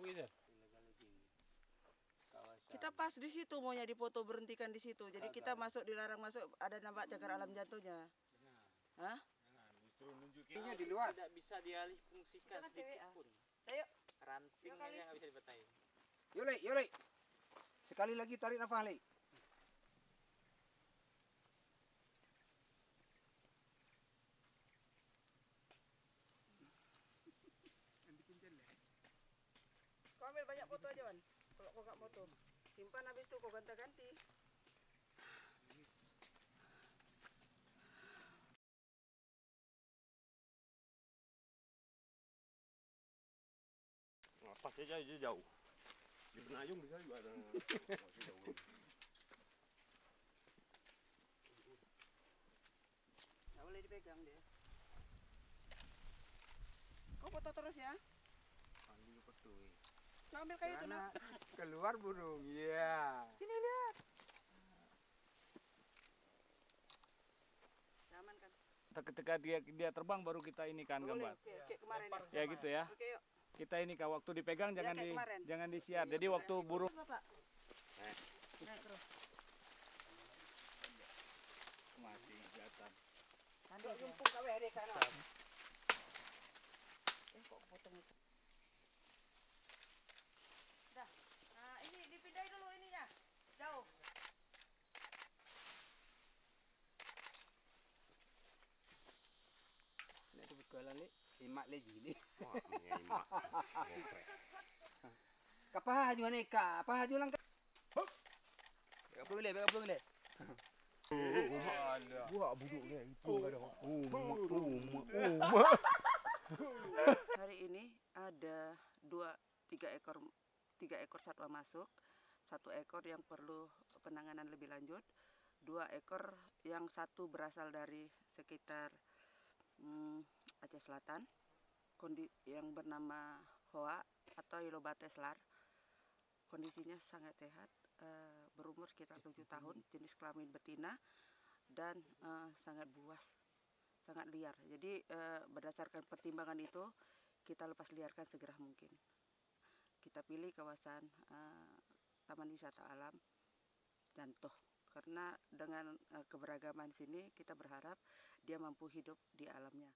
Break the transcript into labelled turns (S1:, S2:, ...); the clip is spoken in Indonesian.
S1: gitu.
S2: Kita pas di situ maunya difoto, berhentikan di situ. Jadi kita masuk, dilarang masuk, ada nampak cagar alam jantungnya. Hah?
S1: Justru nunjukin
S3: Ini di luar.
S1: tidak bisa dialih fungsikan sedikit pun.
S2: Ayo.
S1: Ranting aja nggak bisa dipatahin.
S3: Yole. Sekali lagi tarik nafas, Le.
S2: Kau ambil banyak foto aja, Wan. Kalau kau nggak foto, simpan, habis itu kau ganti-ganti.
S4: Pas aja jauh. Di Penayung bisa juga ada.
S2: Nggak boleh dipegang dia. Kau foto terus ya. Kau ambil kayu itu, nak.
S3: Keluar burung, iya.
S2: Sini lihat. Aman kan?
S5: Ketika dia terbang baru kita ini kan gambar.
S2: Oke, kemarin.
S5: Ya gitu ya.
S2: Oke, yuk.
S5: Kita ini kalau waktu dipegang jangan jangan disiar. Jadi waktu burung
S2: Bapak. Naik terus.
S5: mati jatan.
S2: Kandung jumpuk kawe hari kana. Kok potong itu. Dah. Nah, ini dipindahin dulu ininya. Jauh.
S3: Nek kebetulan, Le. Imak lagi ni.
S4: Imak.
S3: Kapah haju aneka, apa haju lang. Belum le.
S4: Buat buduk dia itu kadang.
S2: Hari ini ada 3 ekor satwa masuk, 1 ekor yang perlu penanganan lebih lanjut, 2 ekor yang satu berasal dari sekitar Aceh Selatan, yang bernama Hoa atau Ilobates lar. Kondisinya sangat sehat, berumur sekitar 7 tahun, jenis kelamin betina dan sangat buas, sangat liar. Jadi berdasarkan pertimbangan itu kita lepas liarkan segera mungkin. Kita pilih kawasan Taman Wisata Alam Jantoh karena dengan keberagaman sini kita berharap dia mampu hidup di alamnya.